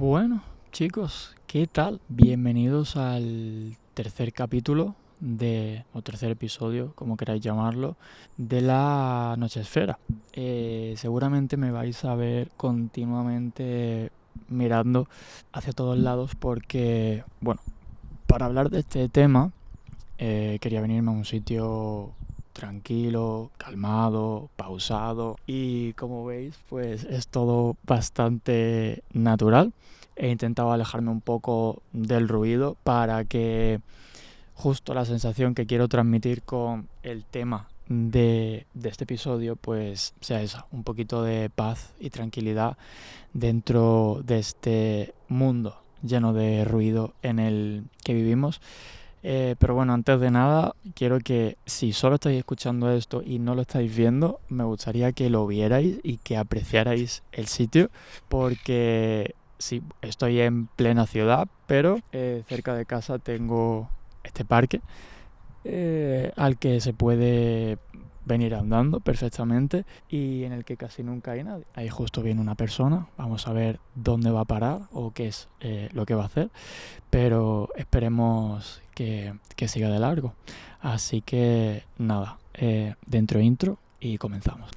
Bueno, chicos, ¿qué tal? Bienvenidos al tercer capítulo o tercer episodio, como queráis llamarlo, de la Nochesfera. Seguramente me vais a ver continuamente mirando hacia todos lados porque, bueno, para hablar de este tema quería venirme a un sitio tranquilo, calmado, pausado y como veis pues es todo bastante natural. He intentado alejarme un poco del ruido para que justo la sensación que quiero transmitir con el tema de este episodio pues sea esa, un poquito de paz y tranquilidad dentro de este mundo lleno de ruido en el que vivimos. Pero bueno, antes de nada, quiero que si solo estáis escuchando esto y no lo estáis viendo, me gustaría que lo vierais y que apreciarais el sitio, porque sí, estoy en plena ciudad, pero cerca de casa tengo este parque al que se puede venir andando perfectamente y en el que casi nunca hay nadie. Ahí justo viene una persona, vamos a ver dónde va a parar o qué es lo que va a hacer, pero esperemos que siga de largo. Así que nada, dentro intro y comenzamos.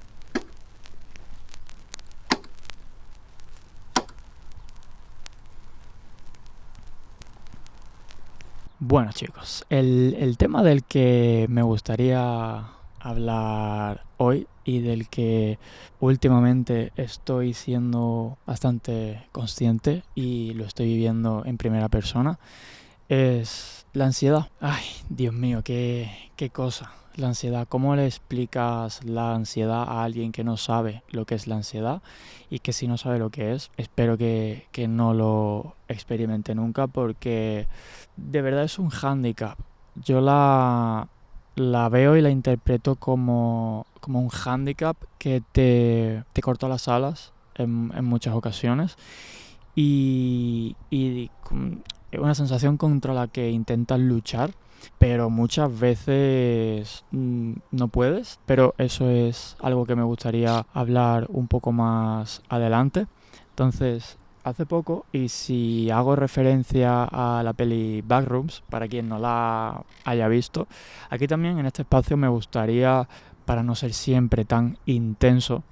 Bueno chicos, el tema del que me gustaría hablar hoy y del que últimamente estoy siendo bastante consciente y lo estoy viviendo en primera persona es la ansiedad. Ay, Dios mío, qué cosa. La ansiedad. ¿Cómo le explicas la ansiedad a alguien que no sabe lo que es la ansiedad? Y que si no sabe lo que es, espero que no lo experimente nunca porque de verdad es un hándicap. Yo la veo y la interpreto como un hándicap que te corta las alas en muchas ocasiones y una sensación contra la que intentas luchar, pero muchas veces no puedes, pero eso es algo que me gustaría hablar un poco más adelante. Entonces, hace poco, y si hago referencia a la peli Backrooms, para quien no la haya visto, aquí también en este espacio me gustaría, para no ser siempre tan intenso,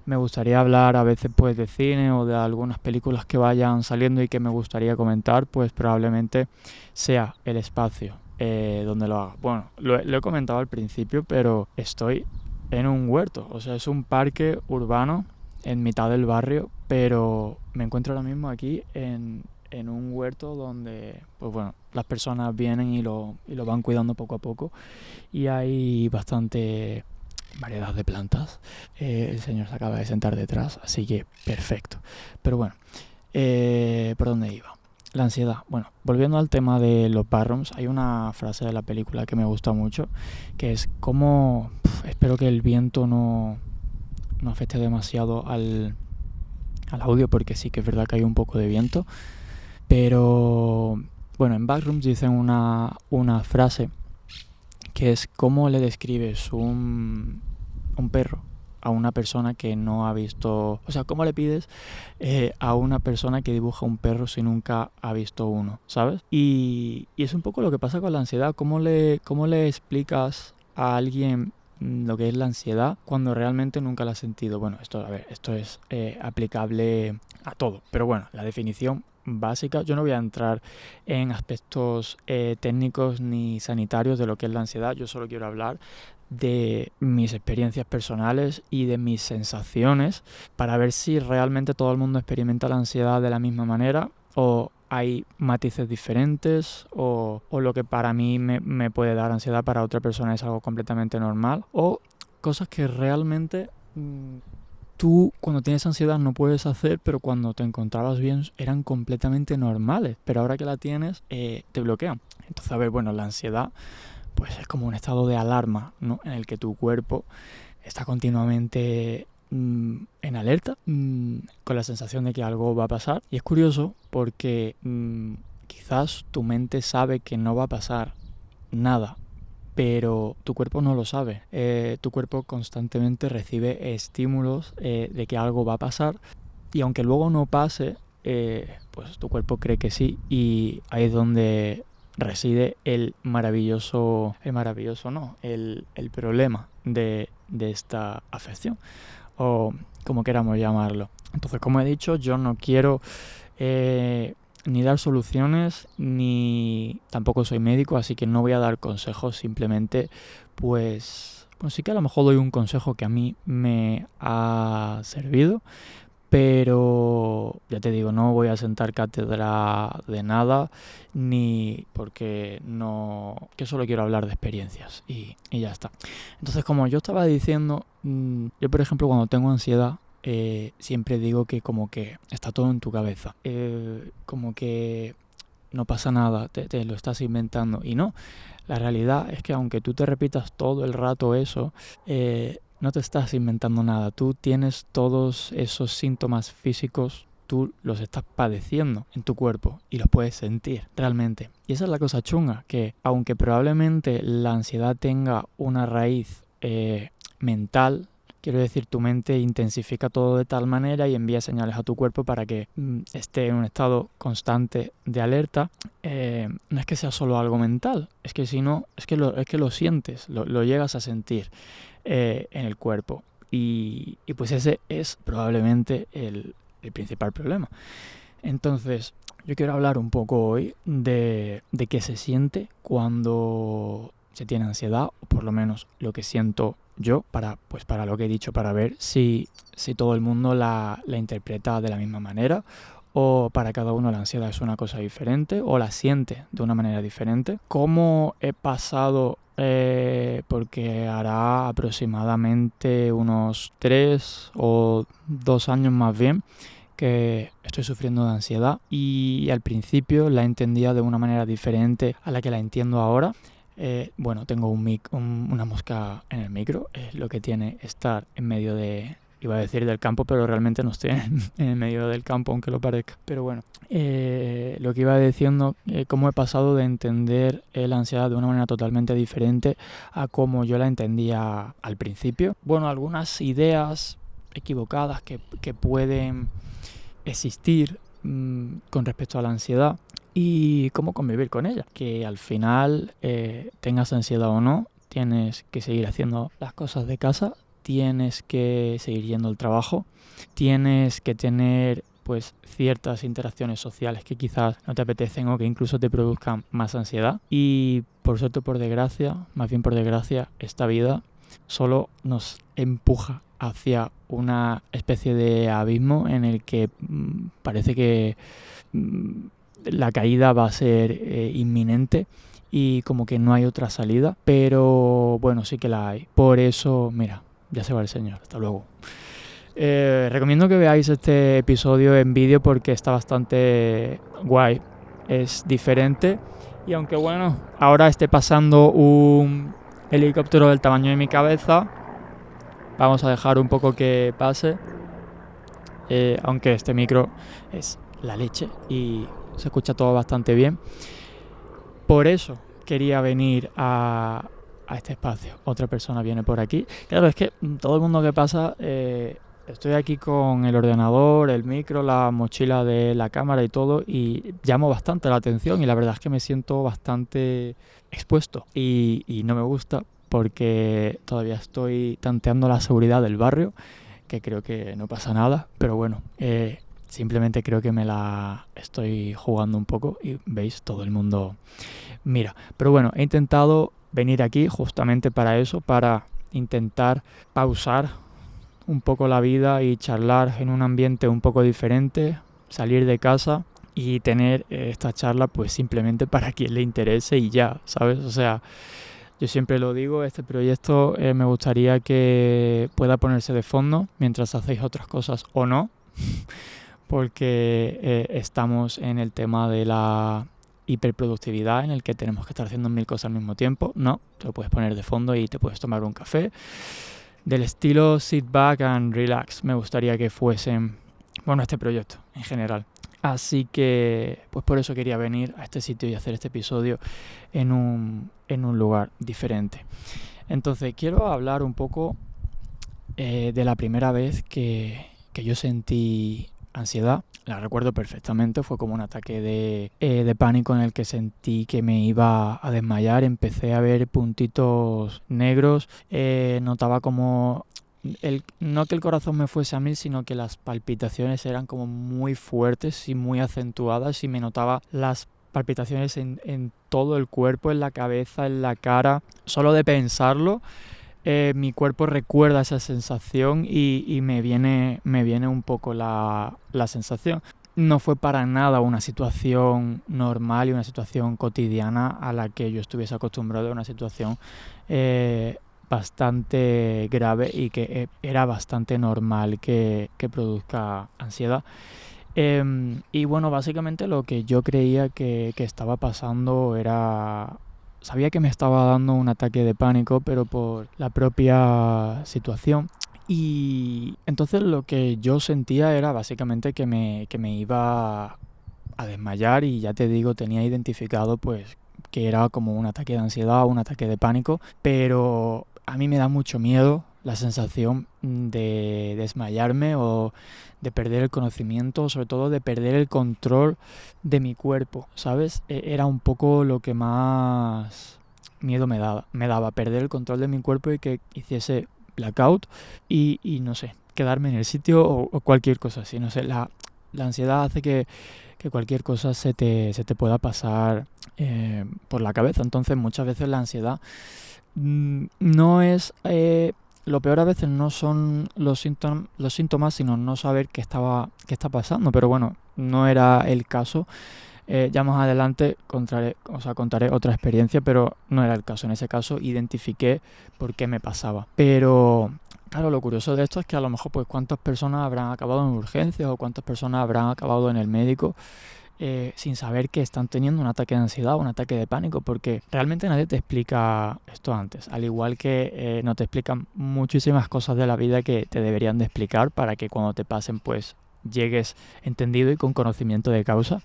me gustaría hablar a veces pues de cine o de algunas películas que vayan saliendo y que me gustaría comentar, pues probablemente sea el espacio donde lo haga. Bueno, lo he comentado al principio, pero estoy en un huerto, o sea, es un parque urbano en mitad del barrio, pero me encuentro ahora mismo aquí en un huerto donde, pues bueno, las personas vienen y lo van cuidando poco a poco y hay bastante variedad de plantas. El señor se acaba de sentar detrás, así que perfecto. Pero bueno, ¿por dónde iba? La ansiedad. Bueno, volviendo al tema de los backrooms, hay una frase de la película que me gusta mucho, que es como espero que el viento no afecte demasiado al audio, porque sí que es verdad que hay un poco de viento. Pero bueno, en Backrooms dicen una frase que es cómo le describes un perro a una persona que no ha visto, o sea, cómo le pides a una persona que dibuja un perro si nunca ha visto uno, ¿sabes? Y es un poco lo que pasa con la ansiedad, cómo le explicas a alguien lo que es la ansiedad cuando realmente nunca la has sentido. Bueno, esto es aplicable a todo, pero bueno, la definición básica, yo no voy a entrar en aspectos técnicos ni sanitarios de lo que es la ansiedad, yo solo quiero hablar de mis experiencias personales y de mis sensaciones para ver si realmente todo el mundo experimenta la ansiedad de la misma manera o hay matices diferentes o lo que para mí me puede dar ansiedad para otra persona es algo completamente normal o cosas que realmente tú cuando tienes ansiedad no puedes hacer, pero cuando te encontrabas bien eran completamente normales, pero ahora que la tienes te bloquean. Entonces, a ver, bueno, la ansiedad pues es como un estado de alarma, ¿no? En el que tu cuerpo está continuamente en alerta, con la sensación de que algo va a pasar. Y es curioso porque quizás tu mente sabe que no va a pasar nada, pero tu cuerpo no lo sabe. Tu cuerpo constantemente recibe estímulos de que algo va a pasar y aunque luego no pase, pues tu cuerpo cree que sí, y ahí es donde reside el problema de esta afección, o como queramos llamarlo. Entonces, como he dicho, yo no quiero ni dar soluciones, ni tampoco soy médico, así que no voy a dar consejos, simplemente pues sí que a lo mejor doy un consejo que a mí me ha servido, pero ya te digo, no voy a sentar cátedra de nada, ni porque no, que solo quiero hablar de experiencias y ya está. Entonces, como yo estaba diciendo, yo por ejemplo cuando tengo ansiedad, siempre digo que como que está todo en tu cabeza, como que no pasa nada, te lo estás inventando, y no, la realidad es que aunque tú te repitas todo el rato eso, no te estás inventando nada. Tú tienes todos esos síntomas físicos, tú los estás padeciendo en tu cuerpo y los puedes sentir realmente. Y esa es la cosa chunga, que aunque probablemente la ansiedad tenga una raíz mental, quiero decir, tu mente intensifica todo de tal manera y envía señales a tu cuerpo para que esté en un estado constante de alerta. No es que sea solo algo mental, es que si no, es que lo sientes, lo llegas a sentir en el cuerpo. Y pues ese es probablemente el principal problema. Entonces, yo quiero hablar un poco hoy de qué se siente cuando se tiene ansiedad, o por lo menos lo que siento yo, para lo que he dicho, para ver si todo el mundo la interpreta de la misma manera, o para cada uno la ansiedad es una cosa diferente, o la siente de una manera diferente. ¿Cómo he pasado? Porque hará aproximadamente unos 3 o 2 años más bien que estoy sufriendo de ansiedad, y al principio la entendía de una manera diferente a la que la entiendo ahora. Bueno, tengo una mosca en el micro, es lo que tiene estar en medio iba a decir del campo, pero realmente no estoy en el medio del campo, aunque lo parezca. Pero bueno, lo que iba diciendo, cómo he pasado de entender la ansiedad de una manera totalmente diferente a como yo la entendía al principio. Bueno, algunas ideas equivocadas que pueden existir con respecto a la ansiedad y cómo convivir con ella. Que al final, tengas ansiedad o no, tienes que seguir haciendo las cosas de casa, tienes que seguir yendo al trabajo, tienes que tener pues ciertas interacciones sociales que quizás no te apetecen o que incluso te produzcan más ansiedad. Y por suerte o por desgracia, más bien por desgracia, esta vida solo nos empuja hacia una especie de abismo en el que parece que la caída va a ser inminente y como que no hay otra salida, pero bueno, sí que la hay. Por eso, mira, ya se va el señor, hasta luego. Recomiendo que veáis este episodio en vídeo porque está bastante guay, es diferente, y aunque bueno, ahora esté pasando un helicóptero del tamaño de mi cabeza, vamos a dejar un poco que pase, aunque este micro es la leche y se escucha todo bastante bien. Por eso quería venir a este espacio. Otra persona viene por aquí. Claro, es que todo el mundo que pasa, estoy aquí con el ordenador, el micro, la mochila de la cámara y todo, y llamo bastante la atención, y la verdad es que me siento bastante expuesto y no me gusta, porque todavía estoy tanteando la seguridad del barrio, que creo que no pasa nada, pero bueno, simplemente creo que me la estoy jugando un poco y veis, todo el mundo mira. Pero bueno, he intentado venir aquí justamente para eso, para intentar pausar un poco la vida y charlar en un ambiente un poco diferente, salir de casa y tener esta charla pues simplemente para quien le interese y ya, ¿sabes? O sea, yo siempre lo digo, este proyecto me gustaría que pueda ponerse de fondo mientras hacéis otras cosas o no, porque estamos en el tema de la hiperproductividad en el que tenemos que estar haciendo 1000 cosas al mismo tiempo. No, te lo puedes poner de fondo y te puedes tomar un café. Del estilo sit back and relax, me gustaría que fuesen, bueno, este proyecto en general. Así que, pues por eso quería venir a este sitio y hacer este episodio en un lugar diferente. Entonces, quiero hablar un poco de la primera vez que yo sentí ansiedad. La recuerdo perfectamente, fue como un ataque de pánico en el que sentí que me iba a desmayar. Empecé a ver puntitos negros, notaba como no que el corazón me fuese a mil, sino que las palpitaciones eran como muy fuertes y muy acentuadas, y me notaba las palpitaciones en todo el cuerpo, en la cabeza, en la cara. Solo de pensarlo, mi cuerpo recuerda esa sensación y me viene un poco la sensación. No fue para nada una situación normal y una situación cotidiana a la que yo estuviese acostumbrado, una situación bastante grave y que era bastante normal que produzca ansiedad. Y bueno, básicamente lo que yo creía que estaba pasando era... Sabía que me estaba dando un ataque de pánico, pero por la propia situación. Y entonces lo que yo sentía era básicamente que me iba a desmayar, y ya te digo, tenía identificado pues que era como un ataque de ansiedad, un ataque de pánico, pero a mí me da mucho miedo la sensación de desmayarme o de perder el conocimiento, sobre todo de perder el control de mi cuerpo, ¿sabes? Era un poco lo que más miedo me daba perder el control de mi cuerpo y que hiciese blackout y no sé, quedarme en el sitio o cualquier cosa así, no sé, la ansiedad hace que cualquier cosa se te pueda pasar por la cabeza. Entonces muchas veces la ansiedad no es... lo peor a veces no son los síntomas, sino no saber qué está pasando. Pero bueno, no era el caso. Ya más adelante contaré otra experiencia, pero no era el caso. En ese caso identifiqué por qué me pasaba. Pero claro, lo curioso de esto es que a lo mejor pues cuántas personas habrán acabado en urgencias o cuántas personas habrán acabado en el médico sin saber que están teniendo un ataque de ansiedad o un ataque de pánico, porque realmente nadie te explica esto antes, al igual que no te explican muchísimas cosas de la vida que te deberían de explicar para que cuando te pasen pues llegues entendido y con conocimiento de causa.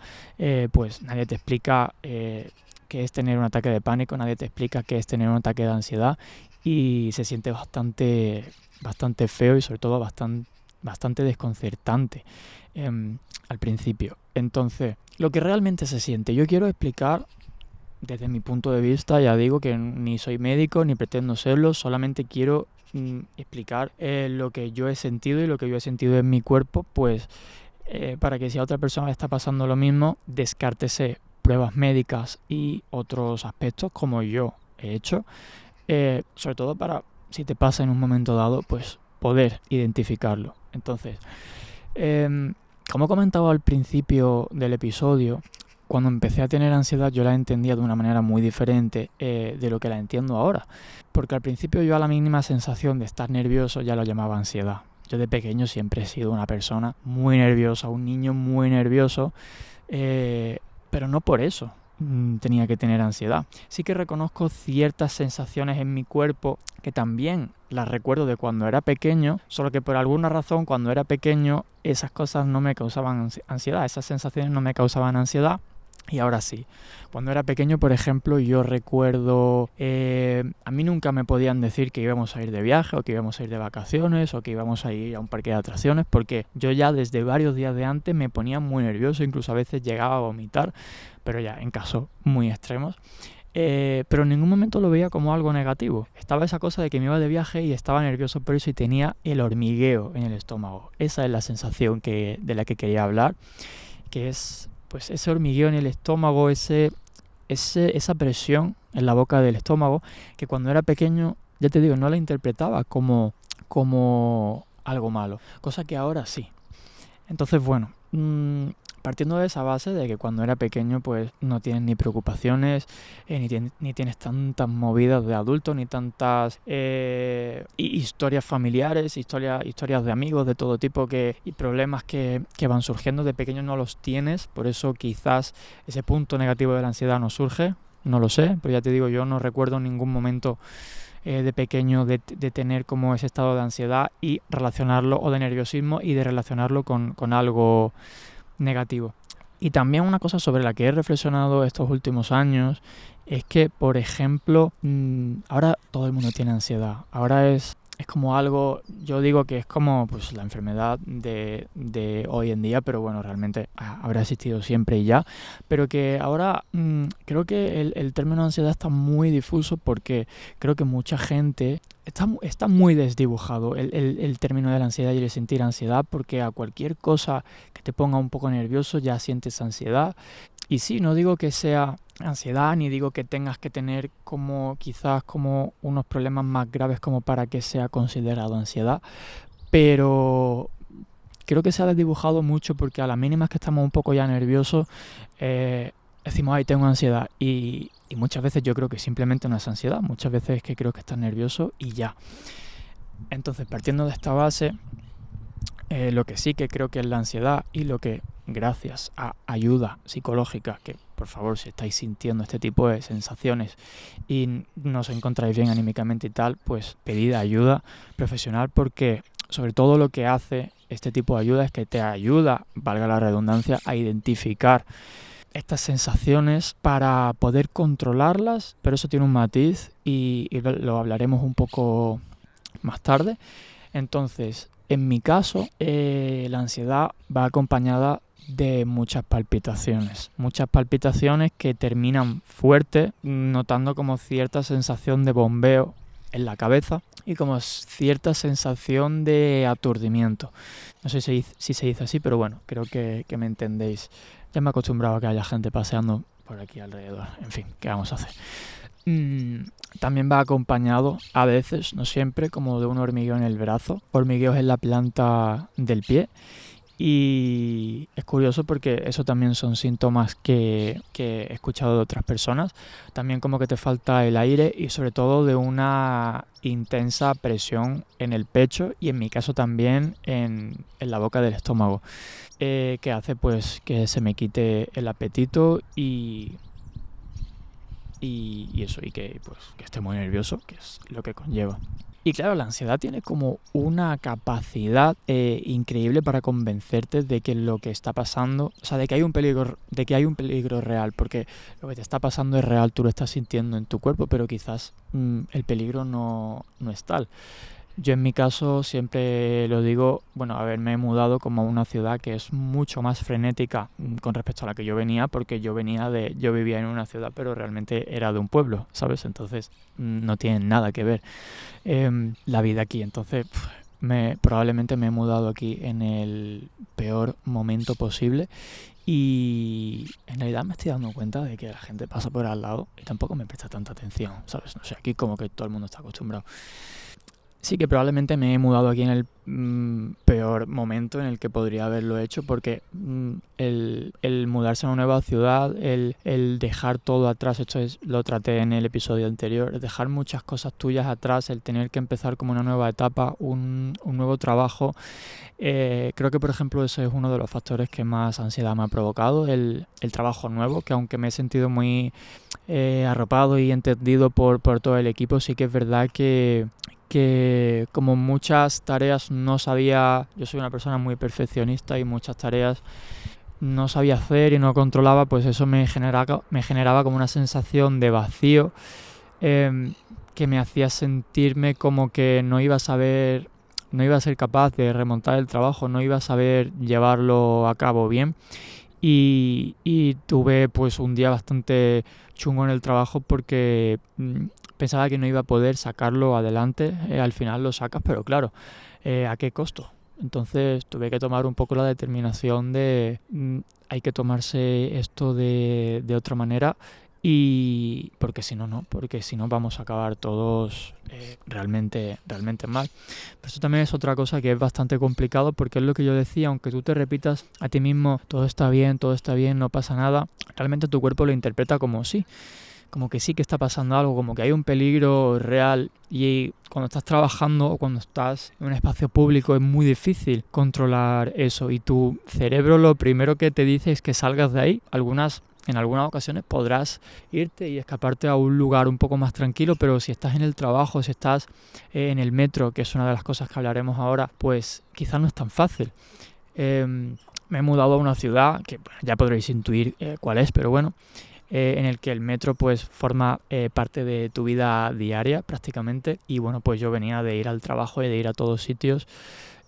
Pues nadie te explica qué es tener un ataque de pánico, nadie te explica qué es tener un ataque de ansiedad, y se siente bastante feo y sobre todo bastante desconcertante al principio. Entonces, lo que realmente se siente, yo quiero explicar desde mi punto de vista. Ya digo que ni soy médico ni pretendo serlo, solamente quiero explicar lo que yo he sentido y lo que yo he sentido en mi cuerpo, pues para que si a otra persona le está pasando lo mismo, descártese pruebas médicas y otros aspectos como yo he hecho, sobre todo para, si te pasa en un momento dado, pues poder identificarlo. Entonces, como he comentado al principio del episodio, cuando empecé a tener ansiedad yo la entendía de una manera muy diferente de lo que la entiendo ahora. Porque al principio yo a la mínima sensación de estar nervioso ya lo llamaba ansiedad. Yo de pequeño siempre he sido una persona muy nerviosa, un niño muy nervioso, pero no por eso tenía que tener ansiedad. Sí que reconozco ciertas sensaciones en mi cuerpo que también las recuerdo de cuando era pequeño, solo que por alguna razón cuando era pequeño esas cosas no me causaban ansiedad, esas sensaciones no me causaban ansiedad. Y ahora sí. Cuando era pequeño, por ejemplo, yo recuerdo... a mí nunca me podían decir que íbamos a ir de viaje o que íbamos a ir de vacaciones o que íbamos a ir a un parque de atracciones, porque yo ya desde varios días de antes me ponía muy nervioso, incluso a veces llegaba a vomitar, pero ya en casos muy extremos. Pero en ningún momento lo veía como algo negativo. Estaba esa cosa de que me iba de viaje y estaba nervioso por eso y tenía el hormigueo en el estómago. Esa es la sensación de la que quería hablar, que es... pues ese hormigueo en el estómago, esa presión en la boca del estómago, que cuando era pequeño, ya te digo, no la interpretaba como algo malo, cosa que ahora sí. Entonces, bueno, partiendo de esa base de que cuando era pequeño pues no tienes ni preocupaciones, ni tienes tantas movidas de adulto, ni tantas historias familiares, historias de amigos de todo tipo y problemas que van surgiendo de pequeño no los tienes. Por eso quizás ese punto negativo de la ansiedad no surge, no lo sé, pero ya te digo, yo no recuerdo en ningún momento de pequeño de tener como ese estado de ansiedad y relacionarlo, o de nerviosismo, y de relacionarlo con algo negativo. Y también una cosa sobre la que he reflexionado estos últimos años es que, por ejemplo, ahora todo el mundo tiene ansiedad. Ahora es es como algo, yo digo que es como pues la enfermedad de hoy en día, pero bueno, realmente habrá existido siempre y ya, pero que ahora creo que el término ansiedad está muy difuso porque creo que mucha gente está muy desdibujado el término de la ansiedad y el sentir ansiedad, porque a cualquier cosa que te ponga un poco nervioso ya sientes ansiedad. Y sí, no digo que sea ansiedad, ni digo que tengas que tener como quizás como unos problemas más graves como para que sea considerado ansiedad, pero creo que se ha desdibujado mucho porque a las mínimas que estamos un poco ya nerviosos, decimos, ay, tengo ansiedad. Y muchas veces yo creo que simplemente no es ansiedad, muchas veces es que creo que estás nervioso y ya. Entonces, partiendo de esta base, lo que sí que creo que es la ansiedad y lo que gracias a ayuda psicológica, que por favor si estáis sintiendo este tipo de sensaciones y no os encontráis bien anímicamente y tal, pues pedid ayuda profesional, porque sobre todo lo que hace este tipo de ayuda es que te ayuda, valga la redundancia, a identificar estas sensaciones para poder controlarlas, pero eso tiene un matiz y lo hablaremos un poco más tarde. Entonces, en mi caso, la ansiedad va acompañada de muchas palpitaciones que terminan fuerte, notando como cierta sensación de bombeo en la cabeza y como cierta sensación de aturdimiento. No sé si se dice así, pero bueno, creo que me entendéis. Ya me he acostumbrado a que haya gente paseando por aquí alrededor. En fin, ¿qué vamos a hacer? También va acompañado, a veces, no siempre, como de un hormigueo en el brazo, hormigueos en la planta del pie. Y es curioso porque eso también son síntomas que he escuchado de otras personas. También como que te falta el aire y sobre todo de una intensa presión en el pecho y en mi caso también en la boca del estómago, que hace pues que se me quite el apetito y eso, y que pues que esté muy nervioso, que es lo que conlleva. Y claro, la ansiedad tiene como una capacidad increíble para convencerte de que lo que está pasando, o sea, de que hay un peligro real, porque lo que te está pasando es real, tú lo estás sintiendo en tu cuerpo, pero quizás el peligro no es tal. Yo en mi caso siempre lo digo, bueno, me he mudado como a una ciudad que es mucho más frenética con respecto a la que yo venía, porque yo vivía en una ciudad, pero realmente era de un pueblo, ¿sabes? Entonces no tiene nada que ver la vida aquí. Entonces probablemente me he mudado aquí en el peor momento posible y en realidad me estoy dando cuenta de que la gente pasa por al lado y tampoco me presta tanta atención, ¿sabes? No sé, aquí como que todo el mundo está acostumbrado. Sí que probablemente me he mudado aquí en el peor momento en el que podría haberlo hecho, porque el mudarse a una nueva ciudad, el dejar todo atrás, lo traté en el episodio anterior, dejar muchas cosas tuyas atrás, el tener que empezar como una nueva etapa, un nuevo trabajo, creo que por ejemplo ese es uno de los factores que más ansiedad me ha provocado, el trabajo nuevo, que aunque me he sentido muy arropado y entendido por todo el equipo, sí que es verdad que como muchas tareas yo soy una persona muy perfeccionista y muchas tareas no sabía hacer y no controlaba, pues eso me generaba como una sensación de vacío que me hacía sentirme como que no iba a ser capaz de remontar el trabajo, no iba a saber llevarlo a cabo bien. Y tuve pues un día bastante chungo en el trabajo porque pensaba que no iba a poder sacarlo adelante. Al final lo sacas, pero claro, ¿a qué costo? Entonces tuve que tomar un poco la determinación de hay que tomarse esto de otra manera, y porque si no vamos a acabar todos realmente mal. Pero eso también es otra cosa que es bastante complicado, porque es lo que yo decía, aunque tú te repitas a ti mismo todo está bien, no pasa nada, realmente tu cuerpo lo interpreta como sí, como que sí que está pasando algo, como que hay un peligro real. Y cuando estás trabajando o cuando estás en un espacio público es muy difícil controlar eso, y tu cerebro lo primero que te dice es que salgas de ahí. En algunas ocasiones podrás irte y escaparte a un lugar un poco más tranquilo, pero si estás en el trabajo, si estás en el metro, que es una de las cosas que hablaremos ahora, pues quizás no es tan fácil. Me he mudado a una ciudad que ya podréis intuir cuál es, pero bueno, en el que el metro pues forma parte de tu vida diaria prácticamente. Y bueno, pues yo venía de ir al trabajo y de ir a todos sitios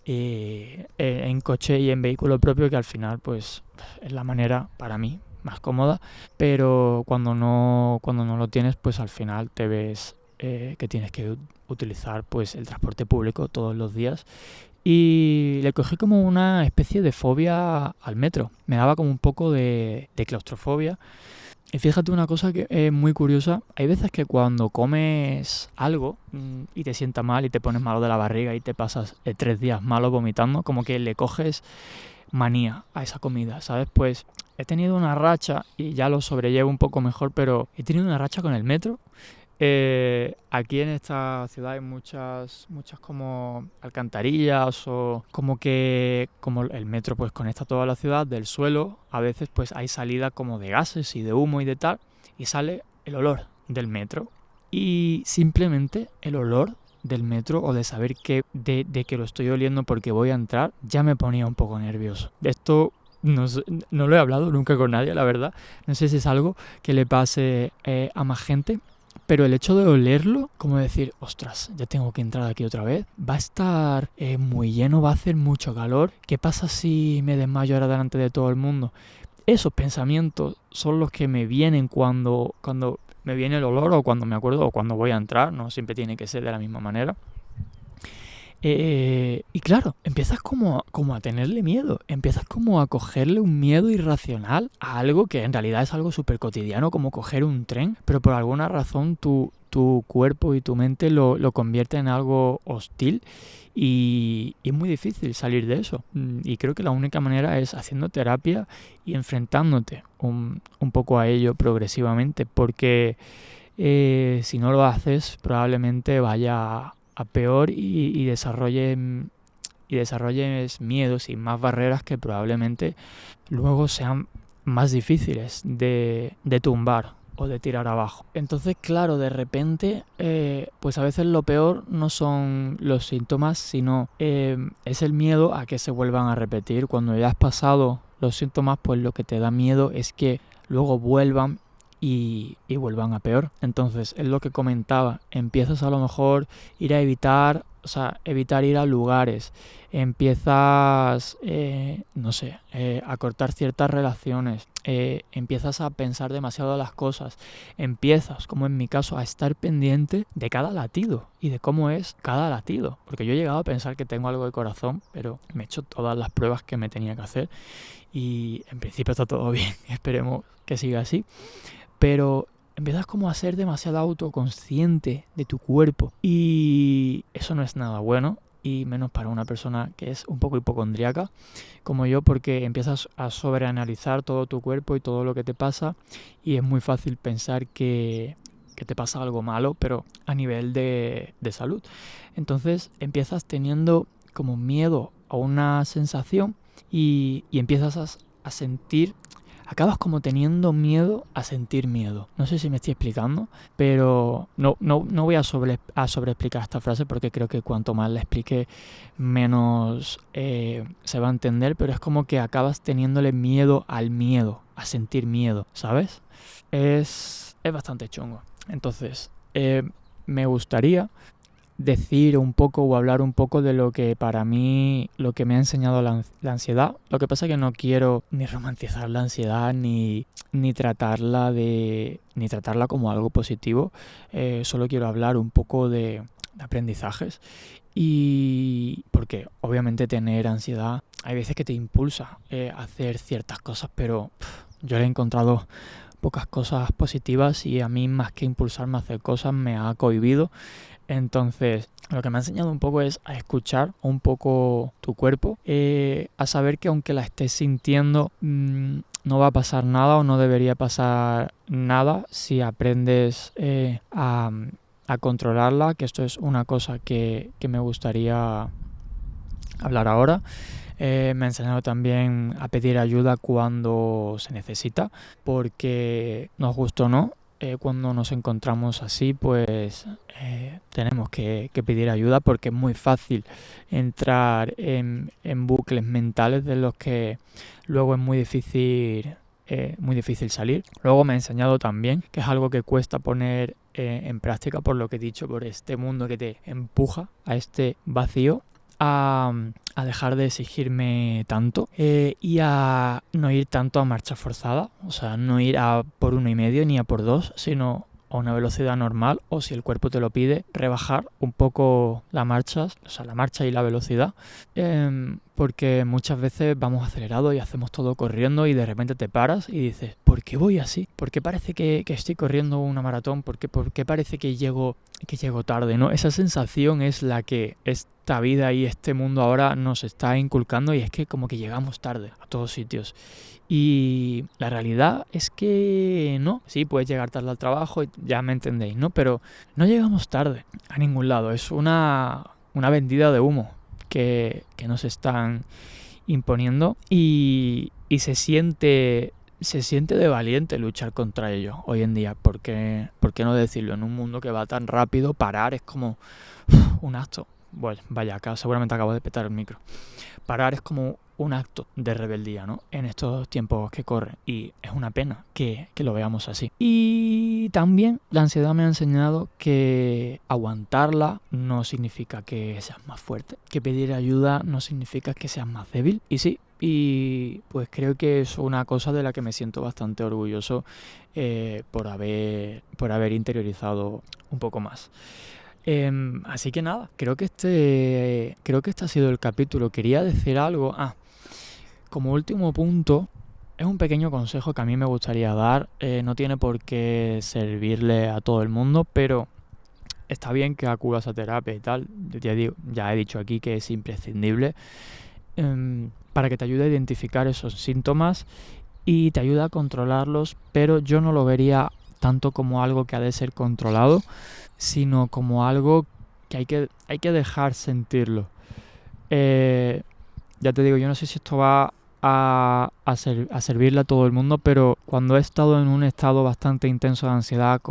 en coche y en vehículo propio, que al final pues es la manera para mí más cómoda, pero cuando no lo tienes, pues al final te ves que tienes que utilizar pues el transporte público todos los días. Y le cogí como una especie de fobia al metro. Me daba como un poco de claustrofobia. Y fíjate una cosa que es muy curiosa. Hay veces que cuando comes algo y te sienta mal y te pones malo de la barriga y te pasas 3 días malo vomitando, como que le coges manía a esa comida, ¿sabes? Pues he tenido una racha y ya lo sobrellevo un poco mejor, pero he tenido una racha con el metro. Aquí en esta ciudad hay muchas como alcantarillas o como el metro pues conecta toda la ciudad del suelo, a veces pues hay salida como de gases y de humo y de tal, y sale el olor del metro. Y simplemente el olor del metro o de saber de que lo estoy oliendo porque voy a entrar, ya me ponía un poco nervioso. Esto no lo he hablado nunca con nadie, la verdad. No sé si es algo que le pase a más gente. Pero el hecho de olerlo, como decir, ostras, ya tengo que entrar aquí otra vez, va a estar muy lleno, va a hacer mucho calor, ¿qué pasa si me desmayo ahora delante de todo el mundo? Esos pensamientos son los que me vienen cuando me viene el olor o cuando me acuerdo o cuando voy a entrar, no siempre tiene que ser de la misma manera. Y claro, empiezas como a tenerle miedo, empiezas como a cogerle un miedo irracional a algo que en realidad es algo súper cotidiano, como coger un tren, pero por alguna razón tu cuerpo y tu mente lo convierte en algo hostil y es muy difícil salir de eso. Y creo que la única manera es haciendo terapia y enfrentándote un poco a ello progresivamente, porque si no lo haces probablemente vaya a peor y desarrolles miedos y más barreras que probablemente luego sean más difíciles de tumbar o de tirar abajo. Entonces, claro, de repente, pues a veces lo peor no son los síntomas, sino es el miedo a que se vuelvan a repetir. Cuando ya has pasado los síntomas, pues lo que te da miedo es que luego vuelvan y vuelvan a peor. Entonces, es lo que comentaba, empiezas a lo mejor evitar ir a lugares, empiezas, a cortar ciertas relaciones, empiezas a pensar demasiado las cosas, empiezas, como en mi caso, a estar pendiente de cada latido y de cómo es cada latido, porque yo he llegado a pensar que tengo algo de corazón, pero me he hecho todas las pruebas que me tenía que hacer y en principio está todo bien, esperemos que siga así. Pero empiezas como a ser demasiado autoconsciente de tu cuerpo y eso no es nada bueno, y menos para una persona que es un poco hipocondríaca como yo, porque empiezas a sobreanalizar todo tu cuerpo y todo lo que te pasa y es muy fácil pensar que te pasa algo malo, pero a nivel de salud. Entonces empiezas teniendo como miedo a una sensación y empiezas a sentir. Acabas como teniendo miedo a sentir miedo. No sé si me estoy explicando, pero no voy a sobreexplicar esta frase porque creo que cuanto más la explique, menos se va a entender, pero es como que acabas teniéndole miedo al miedo, a sentir miedo, ¿sabes? Es bastante chungo. Entonces, me gustaría decir un poco o hablar un poco de lo que para mí, lo que me ha enseñado la ansiedad. Lo que pasa es que no quiero ni romantizar la ansiedad ni tratarla como algo positivo. Solo quiero hablar un poco de aprendizajes, y porque obviamente tener ansiedad hay veces que te impulsa a hacer ciertas cosas, pero yo le he encontrado pocas cosas positivas y a mí, más que impulsarme a hacer cosas, me ha cohibido. Entonces, lo que me ha enseñado un poco es a escuchar un poco tu cuerpo, a saber que aunque la estés sintiendo, no va a pasar nada o no debería pasar nada si aprendes a controlarla, que esto es una cosa que me gustaría hablar ahora. Me ha enseñado también a pedir ayuda cuando se necesita, porque nos guste o no, cuando nos encontramos así, pues tenemos que pedir ayuda, porque es muy fácil entrar en bucles mentales de los que luego es muy difícil muy difícil salir. Luego me ha enseñado también que es algo que cuesta poner en práctica, por lo que he dicho, por este mundo que te empuja a este vacío, a dejar de exigirme tanto y a no ir tanto a marcha forzada, o sea, no ir a por 1,5 ni a por 2, sino a una velocidad normal, o si el cuerpo te lo pide, rebajar un poco la marcha y la velocidad, porque muchas veces vamos acelerados y hacemos todo corriendo y de repente te paras y dices, ¿por qué voy así? ¿Por qué parece que estoy corriendo una maratón? ¿Por qué parece que llego tarde? ¿No? Esa sensación es la que esta vida y este mundo ahora nos está inculcando, y es que como que llegamos tarde a todos sitios. Y la realidad es que no. Sí, puedes llegar tarde al trabajo, ya me entendéis, ¿no? Pero no llegamos tarde a ningún lado. Es una vendida de humo que nos están imponiendo, y se siente de valiente luchar contra ello hoy en día. ¿Por qué no decirlo? En un mundo que va tan rápido, parar es como un acto. Bueno, vaya, acá seguramente acabo de petar el micro. Parar es como un acto de rebeldía, ¿no? En estos tiempos que corren, y es una pena que lo veamos así. Y también la ansiedad me ha enseñado que aguantarla no significa que seas más fuerte, que pedir ayuda no significa que seas más débil. Y sí, y pues creo que es una cosa de la que me siento bastante orgulloso por haber interiorizado un poco más. Así que nada, creo que este ha sido el capítulo. Quería decir algo. Como último punto, es un pequeño consejo que a mí me gustaría dar. No tiene por qué servirle a todo el mundo, pero está bien que acudas a terapia y tal. Ya he dicho aquí que es imprescindible, para que te ayude a identificar esos síntomas y te ayude a controlarlos, pero yo no lo vería tanto como algo que ha de ser controlado, sino como algo que hay que dejar sentirlo. Ya te digo, yo no sé si esto va a servirle a todo el mundo, pero cuando he estado en un estado bastante intenso de ansiedad,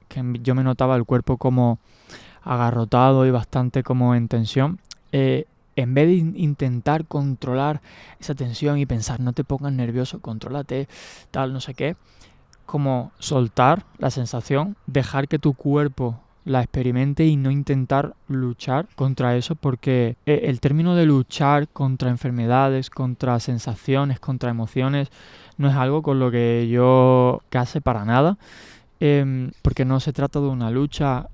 que yo me notaba el cuerpo como agarrotado y bastante como en tensión, en vez de intentar controlar esa tensión y pensar, no te pongas nervioso, contrólate, tal, no sé qué, como soltar la sensación, dejar que tu cuerpo la experimente y no intentar luchar contra eso, porque el término de luchar contra enfermedades, contra sensaciones, contra emociones, no es algo con lo que yo case para nada, porque no se trata de una lucha.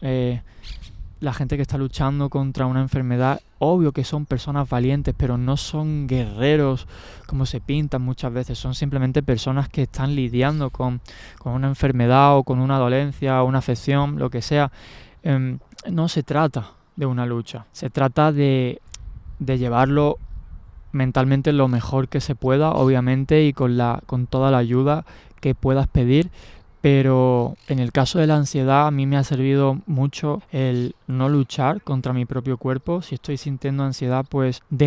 La gente que está luchando contra una enfermedad, obvio que son personas valientes, pero no son guerreros como se pintan muchas veces. Son simplemente personas que están lidiando con una enfermedad o con una dolencia o una afección, lo que sea. No se trata de una lucha. Se trata de llevarlo mentalmente lo mejor que se pueda, obviamente, y con toda la ayuda que puedas pedir. Pero en el caso de la ansiedad, a mí me ha servido mucho el no luchar contra mi propio cuerpo. Si estoy sintiendo ansiedad, pues no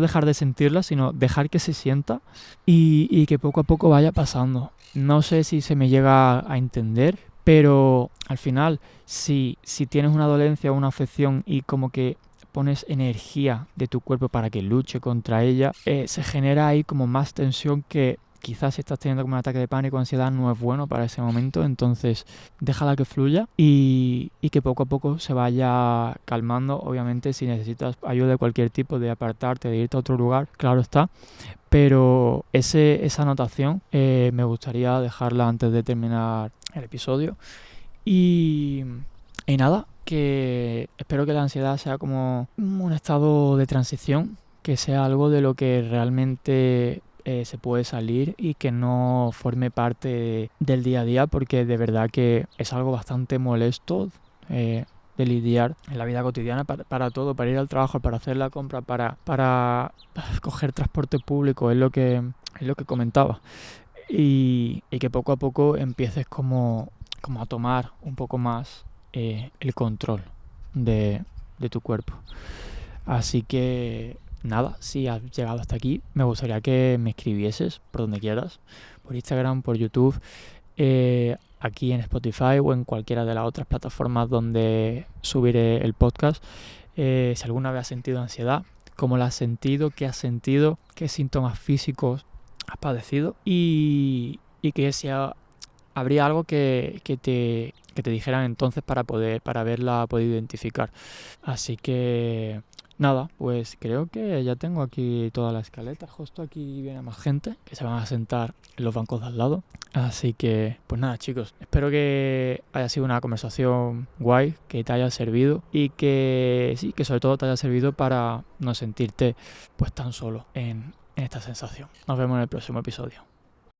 dejar de sentirla, sino dejar que se sienta y que poco a poco vaya pasando. No sé si se me llega a entender, pero al final, si tienes una dolencia o una afección y como que pones energía de tu cuerpo para que luche contra ella, se genera ahí como más tensión que quizás si estás teniendo como un ataque de pánico o ansiedad no es bueno para ese momento. Entonces déjala que fluya y que poco a poco se vaya calmando. Obviamente si necesitas ayuda de cualquier tipo, de apartarte, de irte a otro lugar, claro está, pero esa anotación me gustaría dejarla antes de terminar el episodio. Y nada, que espero que la ansiedad sea como un estado de transición, que sea algo de lo que realmente se puede salir y que no forme parte del día a día, porque de verdad que es algo bastante molesto de lidiar en la vida cotidiana para todo, para ir al trabajo, para hacer la compra, para coger transporte público, es lo que comentaba. Y que poco a poco empieces como a tomar un poco más el control de tu cuerpo. Así que nada, si has llegado hasta aquí, me gustaría que me escribieses por donde quieras, por Instagram, por YouTube, aquí en Spotify o en cualquiera de las otras plataformas donde subiré el podcast. Si alguna vez has sentido ansiedad, cómo la has sentido, qué has sentido, qué síntomas físicos has padecido y que habría algo que te dijeran entonces para haberla podido identificar. Así que nada, pues creo que ya tengo aquí toda la escaleta. Justo aquí viene más gente que se van a sentar en los bancos de al lado. Así que, pues nada, chicos, espero que haya sido una conversación guay, que te haya servido y que sí, que sobre todo te haya servido para no sentirte pues tan solo en esta sensación. Nos vemos en el próximo episodio.